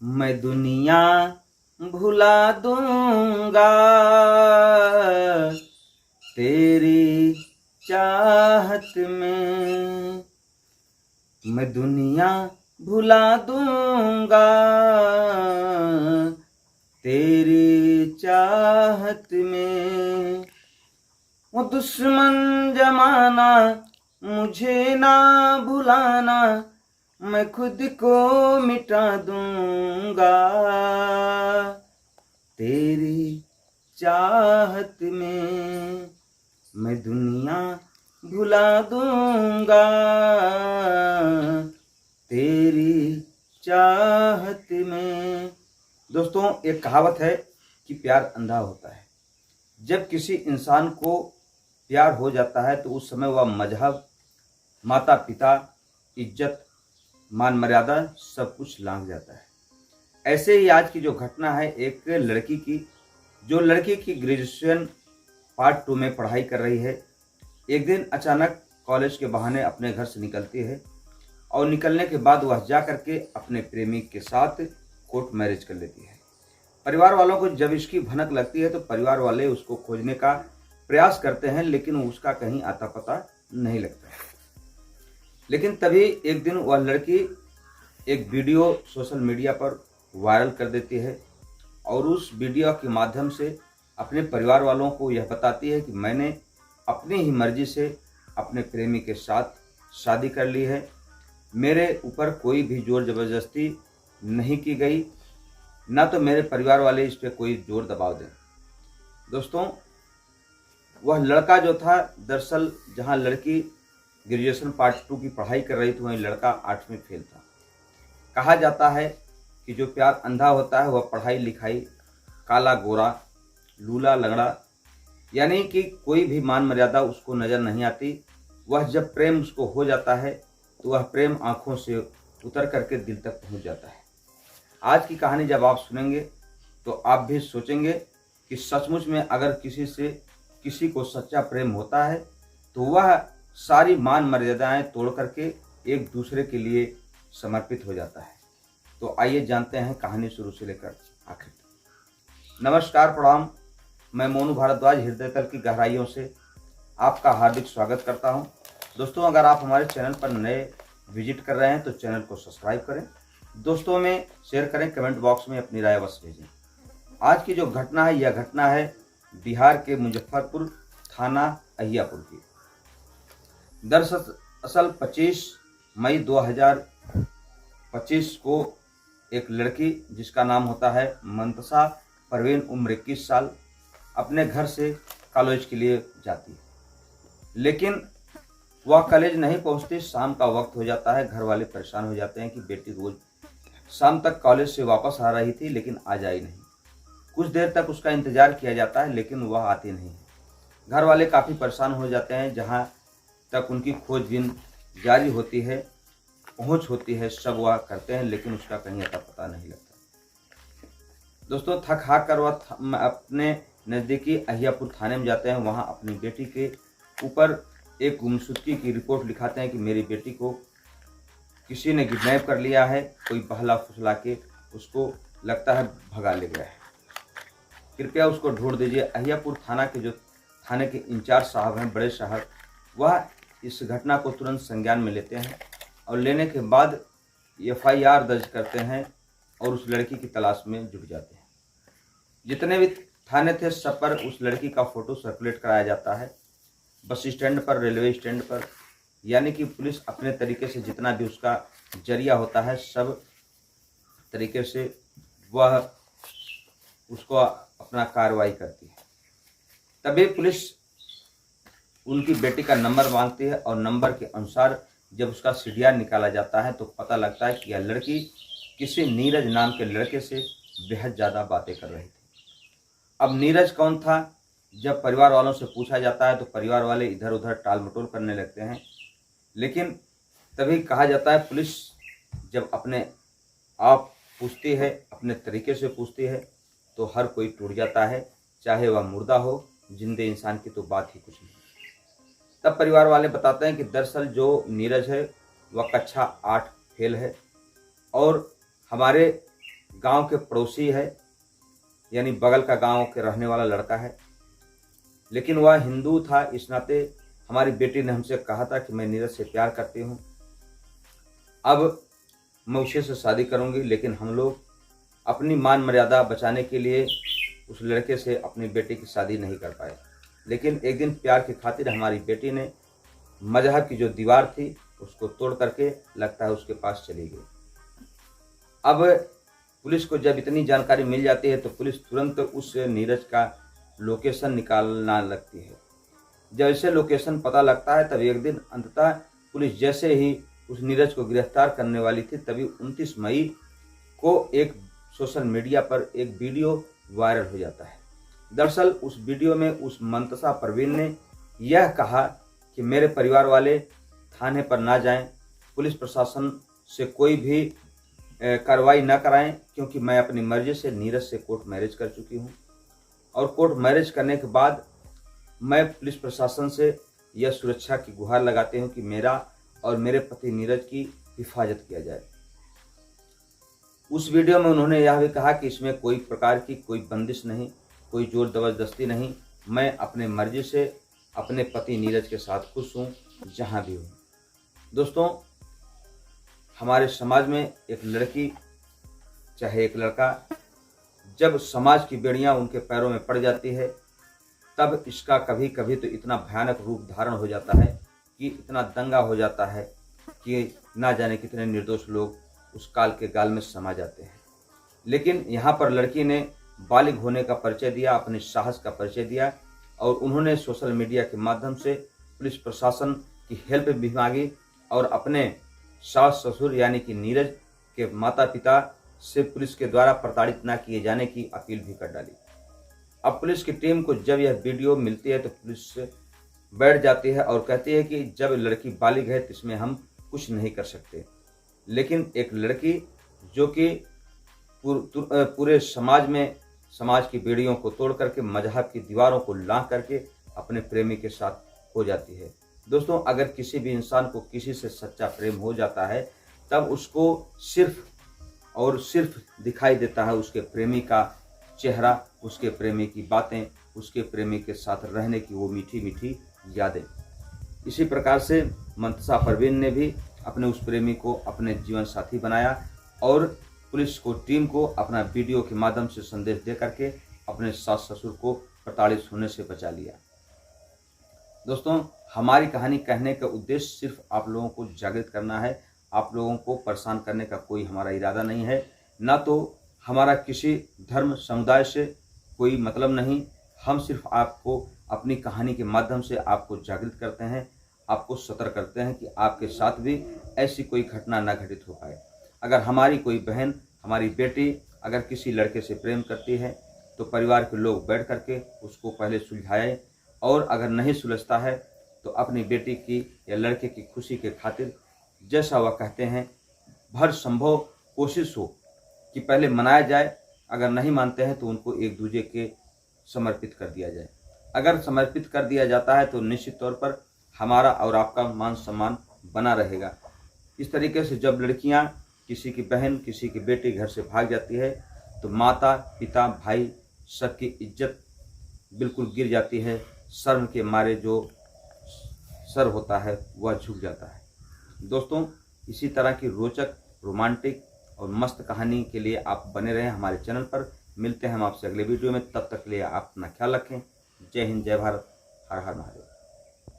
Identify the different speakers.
Speaker 1: मैं दुनिया भुला दूंगा तेरी चाहत में। मैं दुनिया भुला दूंगा तेरी चाहत में। वो दुश्मन जमाना मुझे ना भुलाना, मैं खुद को मिटा दूंगा तेरी चाहत में। मैं दुनिया भुला दूंगा तेरी चाहत में। दोस्तों, एक कहावत है कि प्यार अंधा होता है। जब किसी इंसान को प्यार हो जाता है तो उस समय वह मजहब, माता पिता, इज्जत, मान मर्यादा सब कुछ लांघ जाता है। ऐसे ही आज की जो घटना है एक लड़की की, जो लड़की की ग्रेजुएशन पार्ट 2 में पढ़ाई कर रही है, एक दिन अचानक कॉलेज के बहाने अपने घर से निकलती है और निकलने के बाद वह जा करके अपने प्रेमी के साथ कोर्ट मैरिज कर लेती है। परिवार वालों को जब इसकी भनक लगती है तो परिवार वाले उसको खोजने का प्रयास करते हैं, लेकिन उसका कहीं आता पता नहीं लगता है। लेकिन तभी एक दिन वह लड़की एक वीडियो सोशल मीडिया पर वायरल कर देती है और उस वीडियो के माध्यम से अपने परिवार वालों को यह बताती है कि मैंने अपनी ही मर्जी से अपने प्रेमी के साथ शादी कर ली है, मेरे ऊपर कोई भी जोर ज़बरदस्ती नहीं की गई, ना तो मेरे परिवार वाले इस पर कोई जोर दबाव दें। दोस्तों, वह लड़का जो था, दरअसल जहां लड़की ग्रेजुएशन पार्ट 2 की पढ़ाई कर रही थी वहीं लड़का 8वीं फेल था। कहा जाता है कि जो प्यार अंधा होता है वह पढ़ाई लिखाई, काला गोरा, लूला लंगड़ा, यानी कि कोई भी मान मर्यादा उसको नज़र नहीं आती। वह जब प्रेम उसको हो जाता है तो वह प्रेम आंखों से उतर करके दिल तक पहुंच जाता है। आज की कहानी जब आप सुनेंगे तो आप भी सोचेंगे कि सचमुच में अगर किसी से किसी को सच्चा प्रेम होता है तो वह सारी मान मर्यादाएं तोड़ करके एक दूसरे के लिए समर्पित हो जाता है। तो आइए जानते हैं कहानी शुरू से लेकर आखिर तक। नमस्कार, प्रणाम। मैं मोनू भारद्वाज हृदय तल की गहराइयों से आपका हार्दिक स्वागत करता हूं। दोस्तों, अगर आप हमारे चैनल पर नए विजिट कर रहे हैं तो चैनल को सब्सक्राइब करें, दोस्तों में शेयर करें, कमेंट बॉक्स में अपनी राय अवश्य भेजें। आज की जो घटना है यह घटना है बिहार के मुजफ्फरपुर थाना अहियापुर की। दरअसल 25 मई 2025 को एक लड़की जिसका नाम होता है मंतसा परवीन, उम्र 21 साल, अपने घर से कॉलेज के लिए जाती है, लेकिन वह कॉलेज नहीं पहुंचती। शाम का वक्त हो जाता है, घर वाले परेशान हो जाते हैं कि बेटी रोज शाम तक कॉलेज से वापस आ रही थी लेकिन आज आई नहीं। कुछ देर तक उसका इंतजार किया जाता है लेकिन वह आती नहीं है। घर वाले काफ़ी परेशान हो जाते हैं। जहां तक उनकी खोजबीन जारी होती है, पहुंच होती है, सब वह करते हैं लेकिन उसका कहीं अता पता नहीं लगता। दोस्तों, थक हार कर वह अपने नज़दीकी अहियापुर थाने में जाते हैं। वहां अपनी बेटी के ऊपर एक गुमशुदगी की रिपोर्ट लिखाते हैं कि मेरी बेटी को किसी ने किडनैप कर लिया है, कोई बहला फुसला के उसको लगता है भगा ले गया है, कृपया उसको ढूंढ दीजिए। अहियापुर थाना के जो थाने के इंचार्ज साहब हैं, बड़े साहब, वह इस घटना को तुरंत संज्ञान में लेते हैं और लेने के बाद FIR दर्ज करते हैं और उस लड़की की तलाश में जुट जाते हैं। जितने भी थाने थे सब पर उस लड़की का फोटो सर्कुलेट कराया जाता है, बस स्टैंड पर, रेलवे स्टैंड पर, यानी कि पुलिस अपने तरीके से जितना भी उसका जरिया होता है सब तरीके से वह उसको अपना कार्रवाई करती है। तभी पुलिस उनकी बेटी का नंबर मांगती है और नंबर के अनुसार जब उसका CDR निकाला जाता है तो पता लगता है कि यह लड़की किसी नीरज नाम के लड़के से बेहद ज़्यादा बातें कर रही थी। अब नीरज कौन था, जब परिवार वालों से पूछा जाता है तो परिवार वाले इधर उधर टाल मटोल करने लगते हैं, लेकिन तभी कहा जाता है पुलिस जब अपने आप पूछती है, अपने तरीके से पूछती है तो हर कोई टूट जाता है, चाहे वह मुर्दा हो, जिंदे इंसान की तो बात ही कुछ नहीं। तब परिवार वाले बताते हैं कि दरअसल जो नीरज है वह कक्षा 8 फेल है और हमारे गांव के पड़ोसी है, यानी बगल का गांव के रहने वाला लड़का है, लेकिन वह हिंदू था। इस नाते हमारी बेटी ने हमसे कहा था कि मैं नीरज से प्यार करती हूँ, अब मैं उसी से शादी करूँगी। लेकिन हम लोग अपनी मान मर्यादा बचाने के लिए उस लड़के से अपनी बेटी की शादी नहीं कर पाए। लेकिन एक दिन प्यार की खातिर हमारी बेटी ने मजहब की जो दीवार थी उसको तोड़ करके लगता है उसके पास चली गई। अब पुलिस को जब इतनी जानकारी मिल जाती है तो पुलिस तुरंत उस नीरज का लोकेशन निकालना लगती है। जैसे लोकेशन पता लगता है तब एक दिन अंततः पुलिस जैसे ही उस नीरज को गिरफ्तार करने वाली थी तभी 29 मई को एक सोशल मीडिया पर एक वीडियो वायरल हो जाता है। दरअसल उस वीडियो में उस मंतसा परवीन ने यह कहा कि मेरे परिवार वाले थाने पर ना जाएं, पुलिस प्रशासन से कोई भी कार्रवाई ना कराएं, क्योंकि मैं अपनी मर्जी से नीरज से कोर्ट मैरिज कर चुकी हूं और कोर्ट मैरिज करने के बाद मैं पुलिस प्रशासन से यह सुरक्षा की गुहार लगाती हूं कि मेरा और मेरे पति नीरज की हिफाजत किया जाए। उस वीडियो में उन्होंने यह भी कहा कि इसमें कोई प्रकार की कोई बंदिश नहीं, कोई जोर जबरदस्ती नहीं, मैं अपने मर्जी से अपने पति नीरज के साथ खुश हूँ जहाँ भी हूँ। दोस्तों, हमारे समाज में एक लड़की चाहे एक लड़का, जब समाज की बेड़ियाँ उनके पैरों में पड़ जाती है तब इसका कभी कभी तो इतना भयानक रूप धारण हो जाता है कि इतना दंगा हो जाता है कि ना जाने कितने निर्दोष लोग उस काल के गाल में समा जाते हैं। लेकिन यहाँ पर लड़की ने बालिग होने का परिचय दिया, अपने साहस का परिचय दिया और उन्होंने सोशल मीडिया के माध्यम से पुलिस प्रशासन की हेल्प भी मांगी और अपने सास ससुर यानी कि नीरज के माता पिता से पुलिस के द्वारा प्रताड़ित न किए जाने की अपील भी कर डाली। अब पुलिस की टीम को जब यह वीडियो मिलती है तो पुलिस बैठ जाती है और कहती है कि जब लड़की बालिग है तो इसमें हम कुछ नहीं कर सकते। लेकिन एक लड़की जो कि पूरे समाज की बेड़ियों को तोड़ करके मजहब की दीवारों को लांघ करके अपने प्रेमी के साथ हो जाती है। दोस्तों, अगर किसी भी इंसान को किसी से सच्चा प्रेम हो जाता है तब उसको सिर्फ और सिर्फ दिखाई देता है उसके प्रेमी का चेहरा, उसके प्रेमी की बातें, उसके प्रेमी के साथ रहने की वो मीठी मीठी यादें। इसी प्रकार से मंतसा परवीन ने भी अपने उस प्रेमी को अपने जीवन साथी बनाया और पुलिस को टीम को अपना वीडियो के माध्यम से संदेश दे करके अपने सास ससुर को प्रताड़ित होने से बचा लिया। दोस्तों, हमारी कहानी कहने का उद्देश्य सिर्फ आप लोगों को जागृत करना है, आप लोगों को परेशान करने का कोई हमारा इरादा नहीं है, ना तो हमारा किसी धर्म समुदाय से कोई मतलब नहीं। हम सिर्फ आपको अपनी कहानी के माध्यम से आपको जागृत करते हैं, आपको सतर्क करते हैं कि आपके साथ भी ऐसी कोई घटना न घटित हो पाए। अगर हमारी कोई बहन, हमारी बेटी अगर किसी लड़के से प्रेम करती है तो परिवार के लोग बैठ करके उसको पहले सुलझाएं और अगर नहीं सुलझता है तो अपनी बेटी की या लड़के की खुशी के खातिर जैसा वह कहते हैं भर संभव कोशिश हो कि पहले मनाया जाए। अगर नहीं मानते हैं तो उनको एक दूसरे के समर्पित कर दिया जाए। अगर समर्पित कर दिया जाता है तो निश्चित तौर पर हमारा और आपका मान सम्मान बना रहेगा। इस तरीके से जब लड़कियां किसी की बहन, किसी की बेटी घर से भाग जाती है तो माता पिता भाई सबकी इज्जत बिल्कुल गिर जाती है। शर्म के मारे जो सर होता है वह झुक जाता है। दोस्तों, इसी तरह की रोचक, रोमांटिक और मस्त कहानी के लिए आप बने रहें हमारे चैनल पर। मिलते हैं हम आपसे अगले वीडियो में, तब तक के लिए आप अपना ख्याल रखें। जय हिंद, जय भारत, हर हर महादेव।